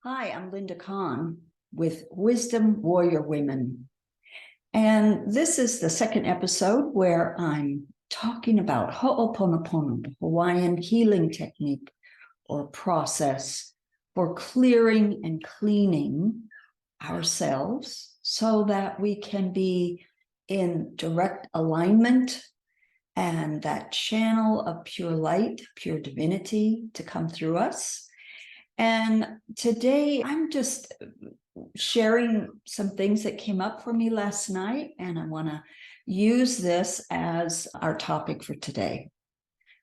Hi, I'm Linda Kahn with Wisdom Warrior Women. And this is the second episode where I'm talking about Ho'oponopono, the Hawaiian healing technique or process for clearing and cleaning ourselves so that we can be in direct alignment and that channel of pure light, pure divinity to come through us. And today I'm just sharing some things that came up for me last night, and I want to use this as our topic for today.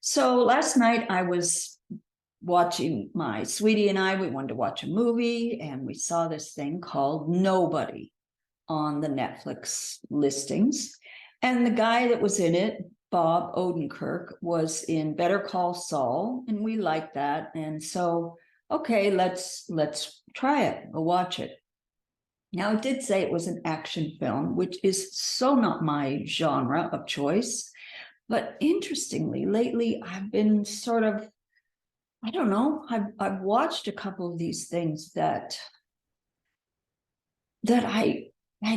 So last night I was watching, my sweetie and I, we wanted to watch a movie, and we saw this thing called Nobody on the Netflix listings. And the guy that was in it, Bob Odenkirk, was in Better Call Saul, and we liked that. And so okay, let's try it. We'll watch it. Now, it did say it was an action film, which is so not my genre of choice. But interestingly, lately I've been sort of, I don't know, I've watched a couple of these things that I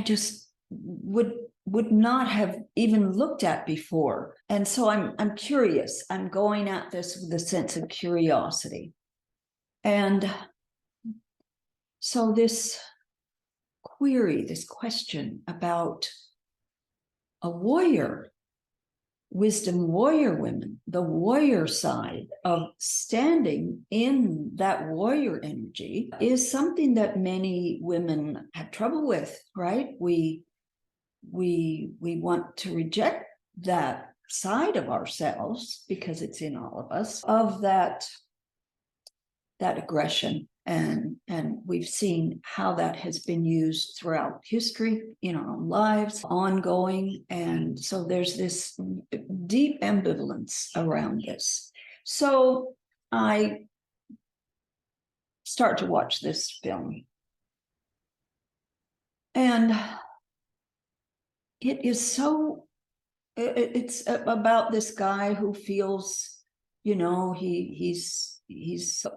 just would not have even looked at before. And so I'm curious. I'm going at this with a sense of curiosity. And so this query, this question about a warrior, wisdom warrior women, the warrior side of standing in that warrior energy is something that many women have trouble with, right? We want to reject that side of ourselves because it's in all of us, of that aggression. And we've seen how that has been used throughout history in our own lives, ongoing. And so there's this deep ambivalence around this. So I start to watch this film. And it is so, it's about this guy who feels, you know, he's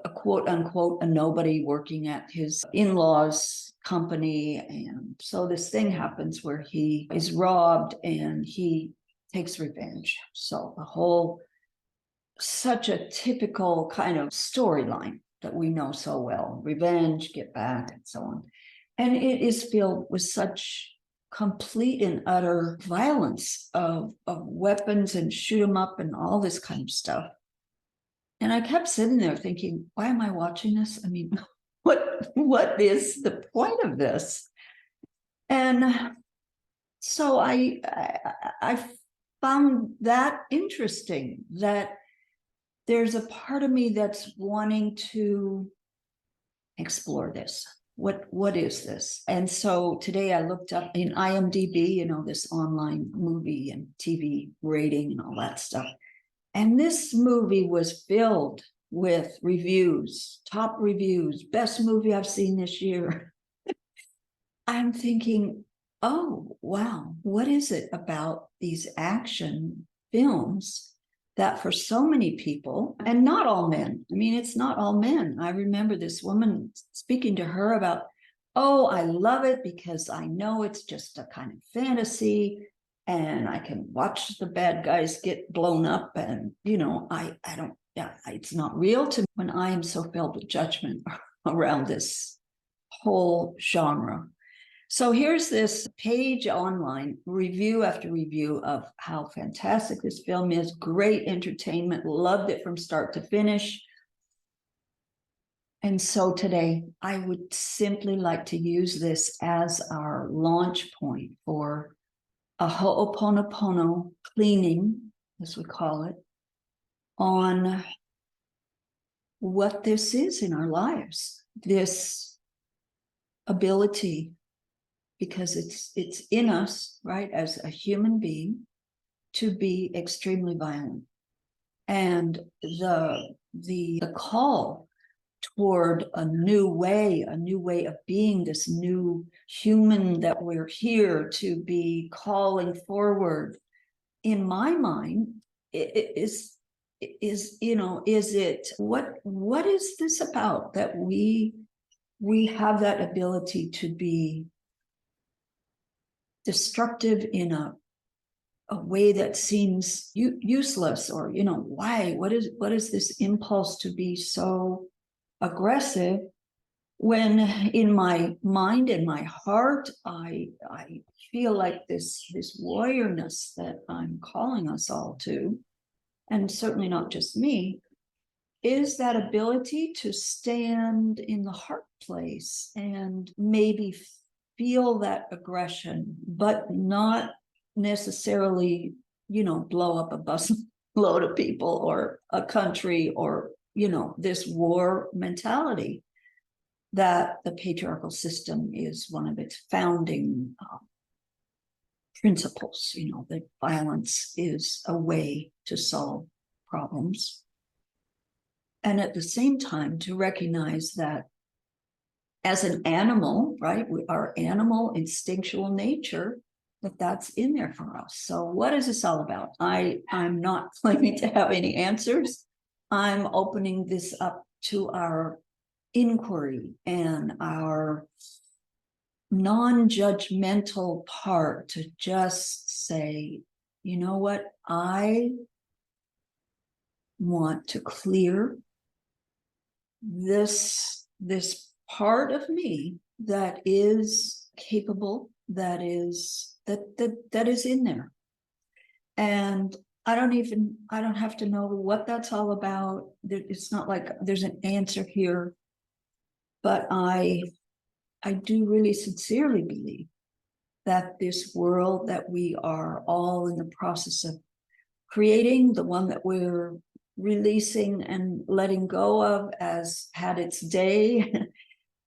a quote unquote a nobody working at his in-laws company. And so this thing happens where he is robbed and he takes revenge. So the whole, such a typical kind of storyline that we know so well: revenge, get back, and so on. And it is filled with such complete and utter violence of weapons and shoot 'em up and all this kind of stuff. And I kept sitting there thinking, why am I watching this? I mean, what is the point of this? And so I found that interesting, that there's a part of me that's wanting to explore this. What is this? And so today I looked up in IMDb, you know, this online movie and TV rating and all that stuff. And this movie was filled with reviews, top reviews, best movie I've seen this year. I'm thinking, oh, wow, what is it about these action films that for so many people, and not all men, I mean, it's not all men. I remember this woman speaking to her about, oh, I love it because I know it's just a kind of fantasy, and I can watch the bad guys get blown up, and you know, I don't, yeah, it's not real to me when I am so filled with judgment around this whole genre. So here's this page online, review after review of how fantastic this film is, great entertainment, loved it from start to finish. And so today I would simply like to use this as our launch point for a Ho'oponopono cleaning, as we call it, on what this is in our lives, this ability, because it's in us, right, as a human being, to be extremely violent. And the call toward a new way of being, this new human that we're here to be calling forward, in my mind, is you know, is it, what is this about that we we have that ability to be destructive in a way that seems useless, or, why, what is this impulse to be so aggressive, when in my mind and my heart, I feel like this warriorness that I'm calling us all to, and certainly not just me, is that ability to stand in the heart place and maybe feel that aggression, but not necessarily, blow up a bus load of people or a country, or, this war mentality that the patriarchal system is one of its founding principles, that violence is a way to solve problems. And at the same time, to recognize that as an animal, right, our animal instinctual nature, that's in there for us. So what is this all about? I'm not claiming to have any answers. I'm opening this up to our inquiry and our non-judgmental part, to just say, you know what, I want to clear this part of me that is capable, that is in there. And I don't have to know what that's all about. It's not like there's an answer here, but I do really sincerely believe that this world that we are all in the process of creating, the one that we're releasing and letting go of, as had its day,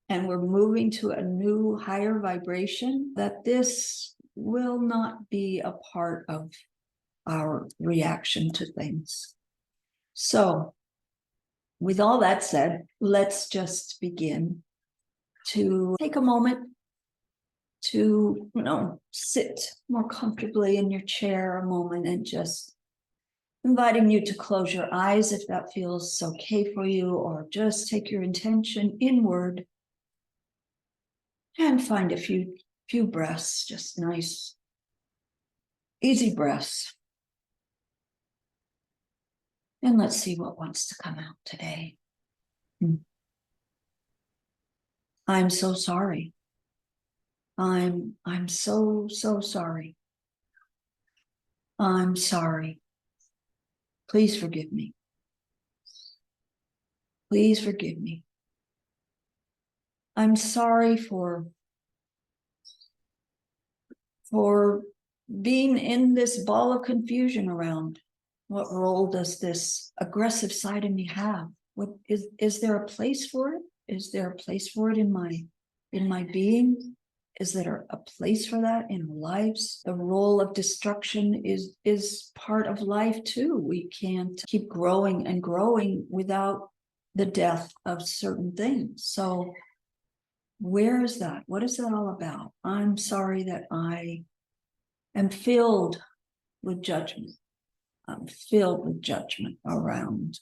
and we're moving to a new higher vibration, that this will not be a part of our reaction to things. So with all that said, let's just begin to take a moment to, sit more comfortably in your chair a moment, and just inviting you to close your eyes if that feels okay for you, or just take your intention inward and find a few breaths, just nice, easy breaths. And let's see what wants to come out today. I'm so sorry. I'm so sorry. I'm sorry. Please forgive me. Please forgive me. I'm sorry for being in this ball of confusion around what role does this aggressive side of me have? What is there a place for it? Is there a place for it in my being? Is there a place for that in our lives? The role of destruction is part of life too. We can't keep growing and growing without the death of certain things. So where is that? What is that all about? I'm sorry that I am filled with judgment. I'm filled with judgment around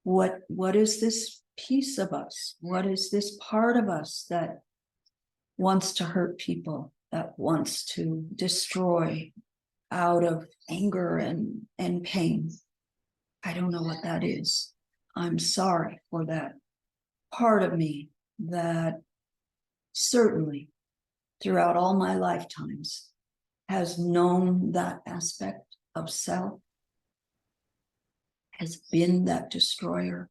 what is this piece of us? What is this part of us that wants to hurt people, that wants to destroy out of anger and pain? I don't know what that is. I'm sorry for that part of me that certainly throughout all my lifetimes has known that aspect of self, has been that destroyer.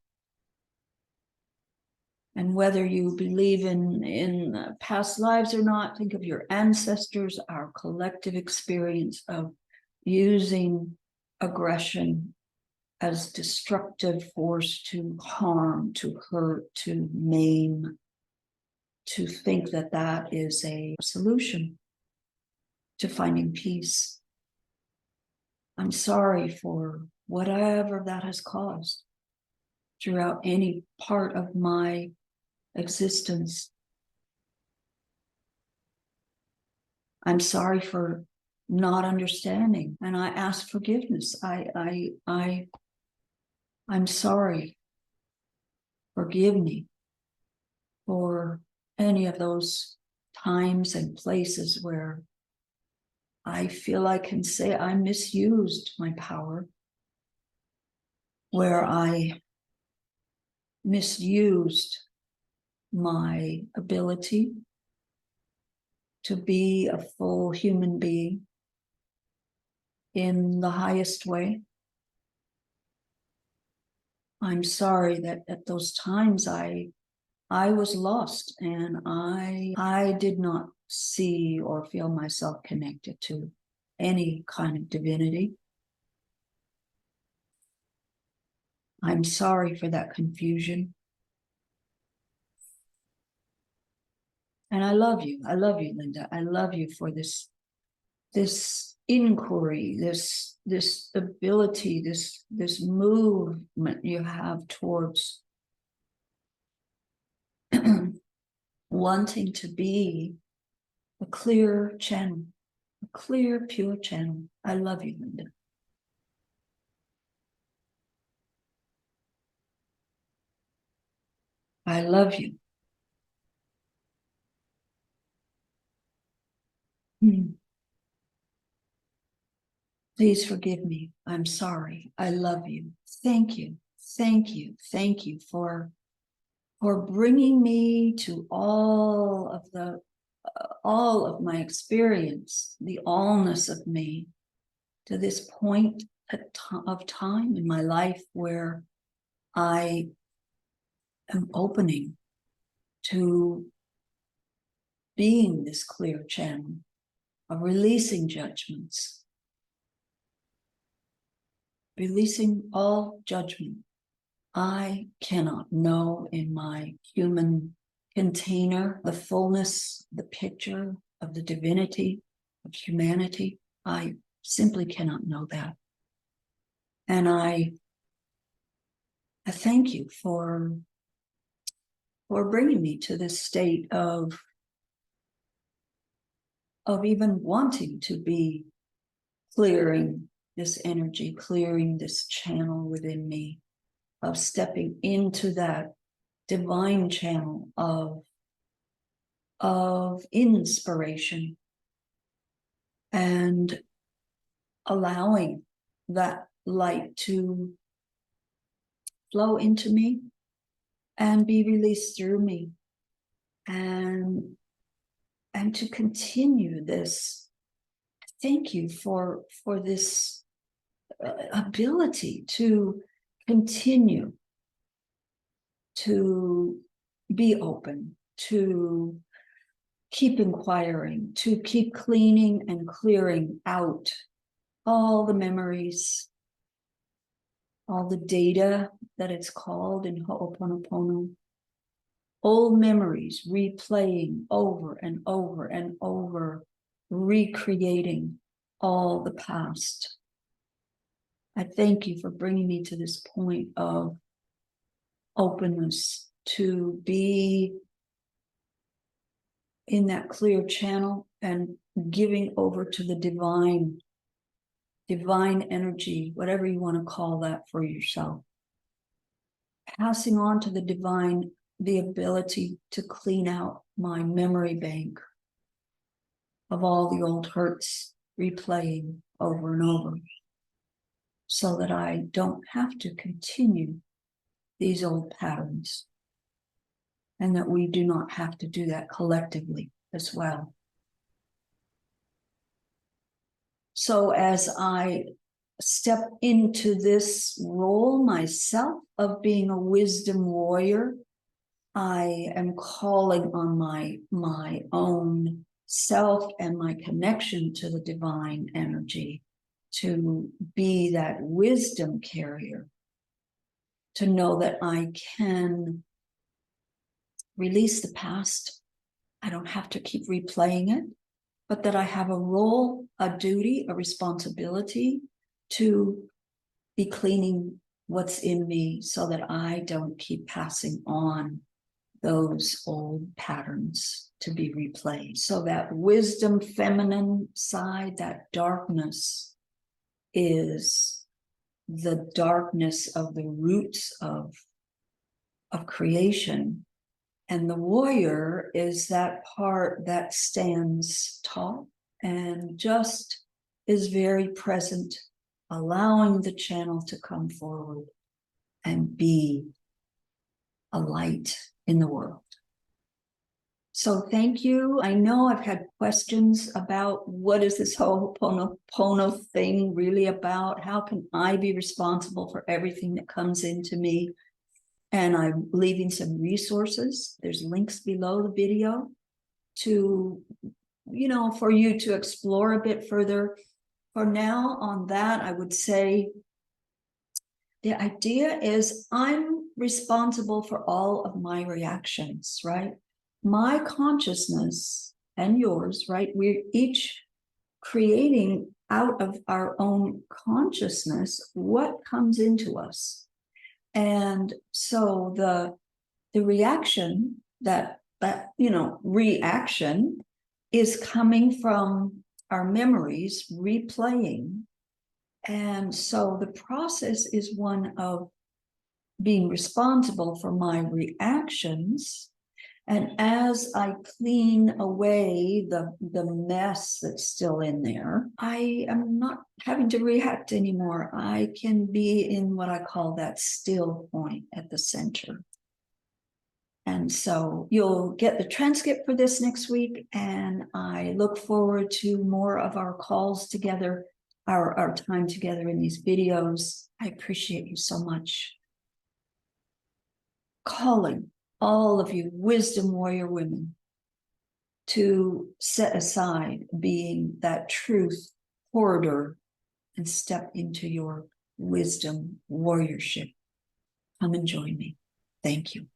And whether you believe in past lives or not, think of your ancestors, our collective experience of using aggression as destructive force to harm, to hurt, to maim, to think that that is a solution to finding peace. I'm sorry for whatever that has caused throughout any part of my existence. I'm sorry for not understanding, and I ask forgiveness. I I'm sorry. Forgive me for any of those times and places where I feel I can say I misused my power, where I misused my ability to be a full human being in the highest way. I'm sorry that at those times I was lost and I did not see or feel myself connected to any kind of divinity. I'm sorry for that confusion. And I love you. I love you, Linda. I love you for this inquiry, this ability, this movement you have towards wanting to be a clear channel, a clear, pure channel. I love you, Linda. I love you. Please forgive me. I'm sorry. I love you. Thank you. Thank you. Thank you for bringing me to all of my experience, the allness of me, to this point of time in my life where I am opening to being this clear channel of releasing judgments, releasing all judgment. I cannot know in my human container the fullness, the picture of the divinity of humanity. I simply cannot know that. And I thank you for bringing me to this state of even wanting to be clearing this energy, clearing this channel within me, of stepping into that divine channel of inspiration and allowing that light to flow into me and be released through me, and to continue this. Thank you for this ability to continue to be open, to keep inquiring, to keep cleaning and clearing out all the memories, all the data that it's called in Ho'oponopono, old memories replaying over and over and over, recreating all the past. I thank you for bringing me to this point of openness to be in that clear channel and giving over to the divine energy, whatever you want to call that for yourself. Passing on to the divine the ability to clean out my memory bank of all the old hurts, replaying over and over, so that I don't have to continue these old patterns, and that we do not have to do that collectively as well. So as I step into this role myself of being a wisdom warrior, I am calling on my own self and my connection to the divine energy to be that wisdom carrier, to know that I can release the past. I don't have to keep replaying it, but that I have a role, a duty, a responsibility to be cleaning what's in me so that I don't keep passing on those old patterns to be replayed. So that wisdom, feminine side, that darkness is the darkness of the roots of creation. And the warrior is that part that stands tall and just is very present, allowing the channel to come forward and be a light in the world. So thank you. I know I've had questions about what is this whole Ho'oponopono thing really about? How can I be responsible for everything that comes into me? And I'm leaving some resources. There's links below the video to, for you to explore a bit further. For now, on that, I would say the idea is I'm responsible for all of my reactions, right? My consciousness and yours, right? We're each creating out of our own consciousness what comes into us. And so the reaction that reaction is coming from our memories replaying. And so the process is one of being responsible for my reactions. And as I clean away the mess that's still in there, I am not having to react anymore. I can be in what I call that still point at the center. And so you'll get the transcript for this next week, and I look forward to more of our calls together, our time together in these videos. I appreciate you so much. Calling all of you wisdom warrior women to set aside being that truth corridor and step into your wisdom warriorship. Come and join me. Thank you.